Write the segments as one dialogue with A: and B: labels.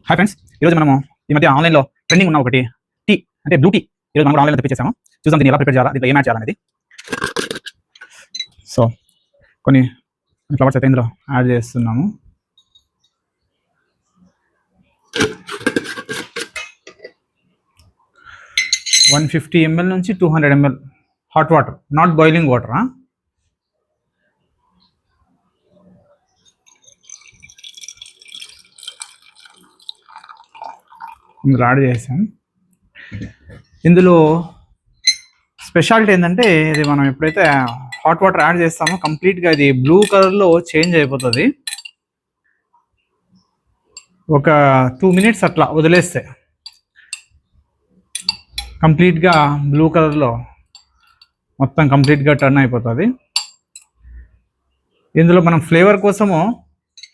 A: Hi friends, ఈరోజు మనము ఈ మధ్య ఆన్లైన్లో ట్రెండింగ్ ఉన్న ఒకటి టీ అంటే బ్లూ టీ ఈరోజు మనం ఆన్లైన్లో తెప్పించేసాము. చూద్దాం దీన్ని ఎలా ప్రిపేర్ చేయాలా, దీంట్లో ఏం యాడ్ చేయాలనేది. సో కొన్ని ఫ్లవర్స్ అయితే ఇందులో యాడ్ చేస్తున్నాము. వన్ 50 ml నుంచి 200 ml hot water, not boiling water. ఇందులో యాడ్ చేసాం. ఇందులో స్పెషాలిటీ ఏంటంటే ఇది మనం ఎప్పుడైతే హాట్ వాటర్ యాడ్ చేస్తామో కంప్లీట్గా ఇది బ్లూ కలర్లో చేంజ్ అయిపోతుంది. ఒక 2 minutes అట్లా వదిలేస్తే కంప్లీట్గా బ్లూ కలర్లో మొత్తం కంప్లీట్గా టర్న్ అయిపోతుంది. ఇందులో మనం ఫ్లేవర్ కోసము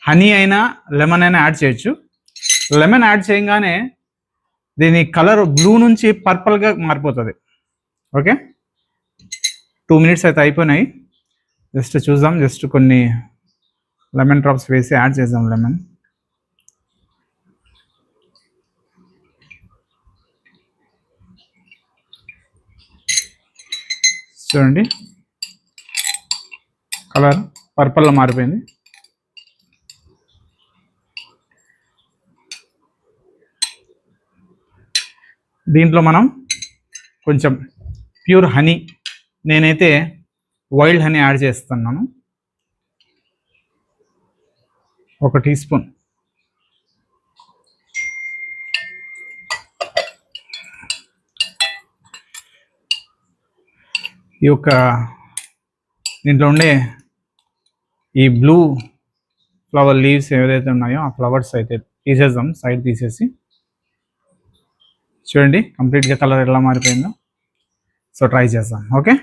A: హనీ అయినా లెమన్ అయినా యాడ్ చేయొచ్చు. లెమన్ యాడ్ చేయగానే దీని కలర్ బ్లూ నుంచి పర్పుల్గా మారిపోతుంది. ఓకే, 2 minutes అయితే అయిపోయినాయి. జస్ట్ చూద్దాం, జస్ట్ కొన్ని లెమన్ డ్రాప్స్ వేసి యాడ్ చేద్దాం. లెమన్ చూడండి, కలర్ పర్పుల్లో మారిపోయింది. దీంట్లో మనం కొంచెం ప్యూర్ హనీ, నేనైతే వైల్డ్ హనీ యాడ్ చేస్తున్నాను. 1 teaspoon. ఈ యొక్క దీంట్లో ఉండే ఈ బ్లూ ఫ్లవర్ లీవ్స్ ఏదైతే ఉన్నాయో ఆ ఫ్లవర్స్ అయితే తీసేద్దాం, సైడ్ తీసేసి. చూడండి కంప్లీట్గా కలర్ ఎలా మారిపోయిందో. సో ట్రై చేద్దాం. ఓకే,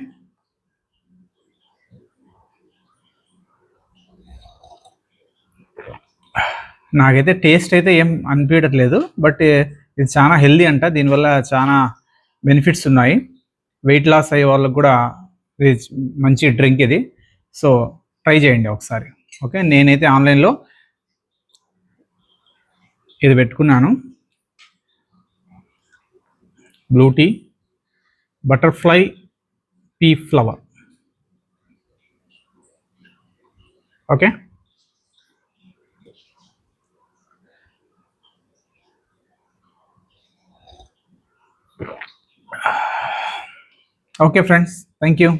A: నాకైతే టేస్ట్ అయితే ఏం అనిపించట్లేదు, బట్ ఇది చాలా హెల్దీ అంట. దీనివల్ల చాలా బెనిఫిట్స్ ఉన్నాయి. వెయిట్ లాస్ అయ్యే వాళ్ళకి కూడా ఇది మంచి డ్రింక్ ఇది. సో ట్రై చేయండి ఒకసారి. ఓకే, నేనైతే ఆన్లైన్లో ఇది పెట్టుకున్నాను. Blue tea butterfly pea flower. Okay, okay friends, thank you.